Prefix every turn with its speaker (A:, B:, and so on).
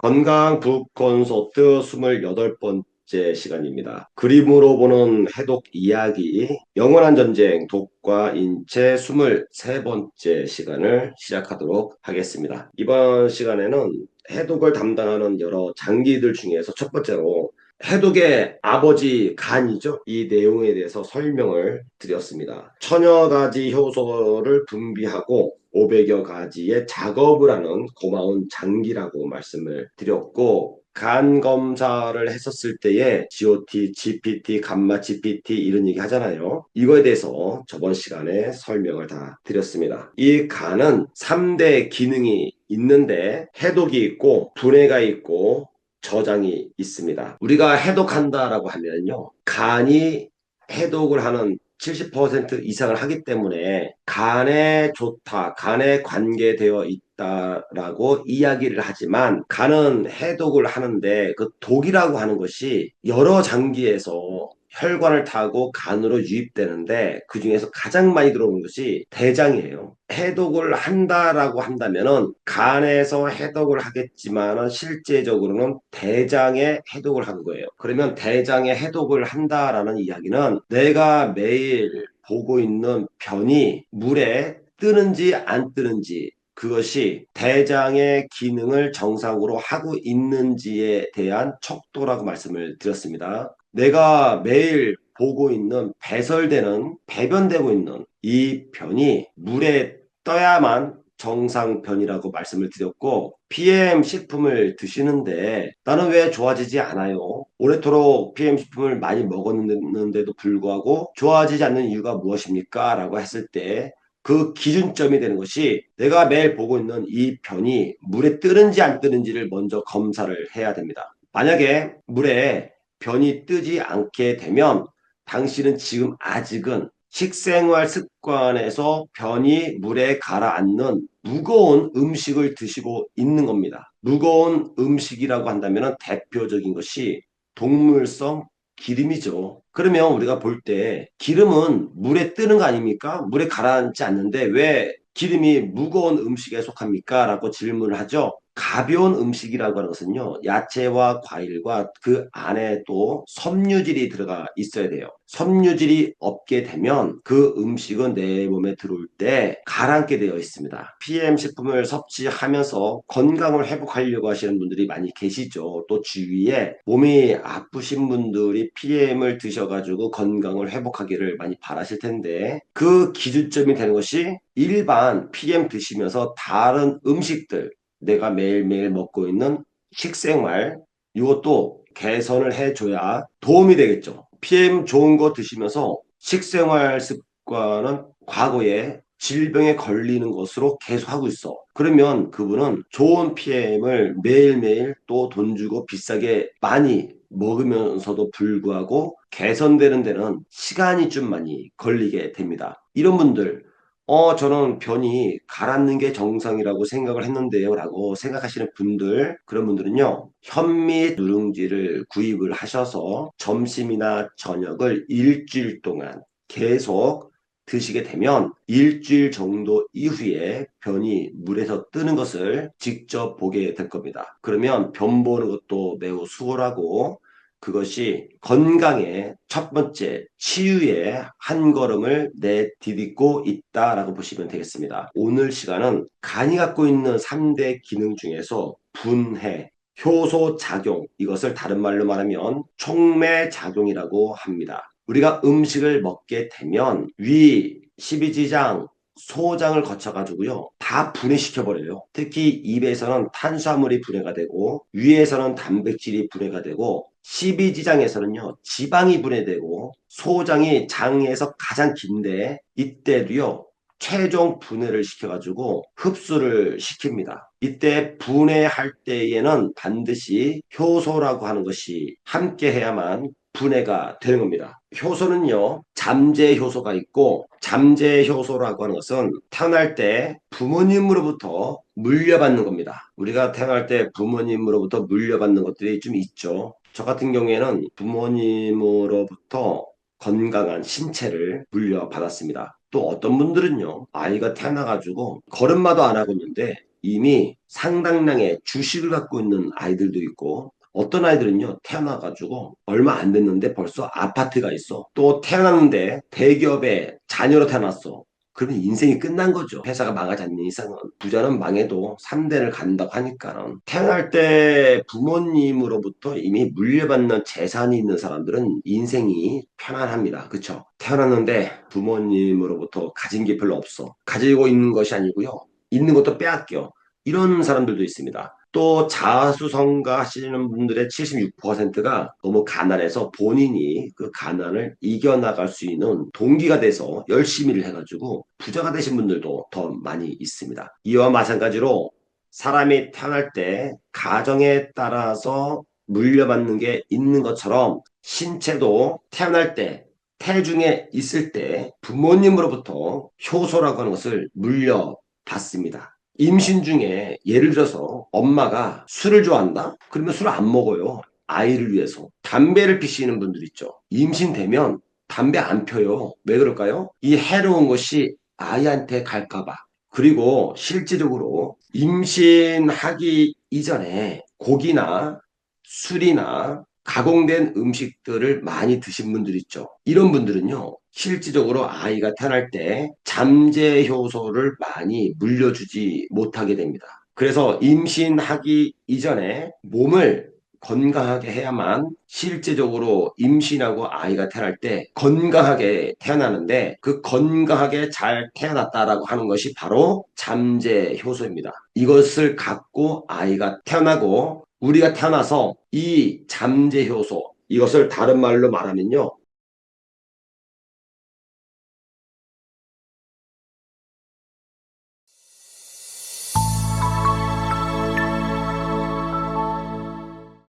A: 건강 북 콘서트 28번째 시간입니다. 그림으로 보는 해독 이야기, 영원한 전쟁, 독과 인체 23번째 시간을 시작하도록 하겠습니다. 이번 시간에는 해독을 담당하는 여러 장기들 중에서 첫 번째로 해독의 아버지 간이죠. 이 내용에 대해서 설명을 드렸습니다. 천여 가지 효소를 분비하고 500여 가지의 작업을 하는 고마운 장기라고 말씀을 드렸고, 간 검사를 했었을 때에 GOT, GPT, 감마 GPT 이런 얘기 하잖아요. 이거에 대해서 저번 시간에 설명을 다 드렸습니다. 이 간은 3대 기능이 있는데 해독이 있고 분해가 있고 저장이 있습니다. 우리가 해독한다라고 하면요, 간이 해독을 하는 70% 이상을 하기 때문에 간에 좋다, 간에 관계되어 있다라고 이야기를 하지만, 간은 해독을 하는데 그 독이라고 하는 것이 여러 장기에서 혈관을 타고 간으로 유입되는데, 그 중에서 가장 많이 들어오는 것이 대장이에요. 해독을 한다라고 한다면은 간에서 해독을 하겠지만은 실제적으로는 대장에 해독을 한 거예요. 그러면 대장에 해독을 한다라는 이야기는 내가 매일 보고 있는 변이 물에 뜨는지 안 뜨는지, 그것이 대장의 기능을 정상으로 하고 있는지에 대한 척도라고 말씀을 드렸습니다. 내가 매일 보고 있는 배설되는, 배변되고 있는 이 변이 물에 떠야만 정상변이라고 말씀을 드렸고, PM 식품을 드시는데 나는 왜 좋아지지 않아요? 오래도록 PM 식품을 많이 먹었는데도 불구하고 좋아지지 않는 이유가 무엇입니까? 라고 했을 때 그 기준점이 되는 것이, 내가 매일 보고 있는 이 변이 물에 뜨는지 안 뜨는지를 먼저 검사를 해야 됩니다. 만약에 물에 변이 뜨지 않게 되면 당신은 지금 아직은 식생활 습관에서 변이 물에 가라앉는 무거운 음식을 드시고 있는 겁니다. 무거운 음식이라고 한다면 대표적인 것이 동물성 기름이죠. 그러면 우리가 볼 때 기름은 물에 뜨는 거 아닙니까? 물에 가라앉지 않는데 왜 기름이 무거운 음식에 속합니까? 라고 질문을 하죠. 가벼운 음식이라고 하는 것은요, 야채와 과일과 그 안에 또 섬유질이 들어가 있어야 돼요. 섬유질이 없게 되면 그 음식은 내 몸에 들어올 때 가라앉게 되어 있습니다. PM 식품을 섭취하면서 건강을 회복하려고 하시는 분들이 많이 계시죠. 또 주위에 몸이 아프신 분들이 PM을 드셔가지고 건강을 회복하기를 많이 바라실 텐데, 그 기준점이 되는 것이 일반 PM 드시면서 다른 음식들, 내가 매일매일 먹고 있는 식생활, 이것도 개선을 해줘야 도움이 되겠죠. PM 좋은 거 드시면서 식생활 습관은 과거에 질병에 걸리는 것으로 계속 하고 있어. 그러면 그분은 좋은 PM을 매일매일 또 돈 주고 비싸게 많이 먹으면서도 불구하고 개선되는 데는 시간이 좀 많이 걸리게 됩니다. 이런 분들, 저는 변이 가라앉는 게 정상이라고 생각을 했는데요 라고 생각하시는 분들, 그런 분들은요, 현미 누룽지를 구입을 하셔서 점심이나 저녁을 일주일 동안 계속 드시게 되면 일주일 정도 이후에 변이 물에서 뜨는 것을 직접 보게 될 겁니다. 그러면 변 보는 것도 매우 수월하고, 그것이 건강의 첫 번째 치유의 한 걸음을 내디디고 있다라고 보시면 되겠습니다. 오늘 시간은 간이 갖고 있는 3대 기능 중에서 분해, 효소 작용, 이것을 다른 말로 말하면 촉매 작용이라고 합니다. 우리가 음식을 먹게 되면 위, 십이지장, 소장을 거쳐가지고요, 다 분해시켜버려요. 특히 입에서는 탄수화물이 분해가 되고, 위에서는 단백질이 분해가 되고, 십이지장에서는요, 지방이 분해되고, 소장이 장에서 가장 긴데, 이때도요, 최종 분해를 시켜가지고 흡수를 시킵니다. 이때 분해할 때에는 반드시 효소라고 하는 것이 함께 해야만 분해가 되는 겁니다. 효소는요, 잠재 효소가 있고, 잠재 효소라고 하는 것은 태어날 때 부모님으로부터 물려받는 겁니다. 우리가 태어날 때 부모님으로부터 물려받는 것들이 좀 있죠. 저 같은 경우에는 부모님으로부터 건강한 신체를 물려받았습니다. 또 어떤 분들은요, 아이가 태어나가지고 걸음마도 안 하고 있는데 이미 상당량의 주식을 갖고 있는 아이들도 있고 어떤 아이들은요 태어나가지고 얼마 안 됐는데 벌써 아파트가 있어. 또 태어났는데 대기업에 자녀로 태어났어. 그러면 인생이 끝난 거죠. 회사가 망하지 않는 이상은. 부자는 망해도 3대를 간다고 하니까. 태어날 때 부모님으로부터 이미 물려받는 재산이 있는 사람들은 인생이 편안합니다. 그쵸? 태어났는데 부모님으로부터 가진 게 별로 없어. 가지고 있는 것이 아니고요. 있는 것도 빼앗겨. 이런 사람들도 있습니다. 또 자수성가 하시는 분들의 76%가 너무 가난해서 본인이 그 가난을 이겨나갈 수 있는 동기가 돼서 열심히 일 해가지고 부자가 되신 분들도 더 많이 있습니다. 이와 마찬가지로 사람이 태어날 때 가정에 따라서 물려받는 게 있는 것처럼 신체도 태어날 때 태중에 있을 때 부모님으로부터 효소라고 하는 것을 물려받습니다. 임신 중에 예를 들어서 엄마가 술을 좋아한다? 그러면 술을 안 먹어요. 아이를 위해서. 담배를 피시는 분들 있죠. 임신되면 담배 안 펴요. 왜 그럴까요? 이 해로운 것이 아이한테 갈까봐. 그리고 실질적으로 임신하기 이전에 고기나 술이나 가공된 음식들을 많이 드신 분들 있죠. 이런 분들은요, 실질적으로 아이가 태어날 때 잠재 효소를 많이 물려주지 못하게 됩니다. 그래서 임신하기 이전에 몸을 건강하게 해야만 실제적으로 임신하고 아이가 태어날 때 건강하게 태어나는데 그 건강하게 잘 태어났다라고 하는 것이 바로 잠재 효소입니다. 이것을 갖고 아이가 태어나고 우리가 태어나서 이 잠재 효소 이것을 다른 말로 말하면요.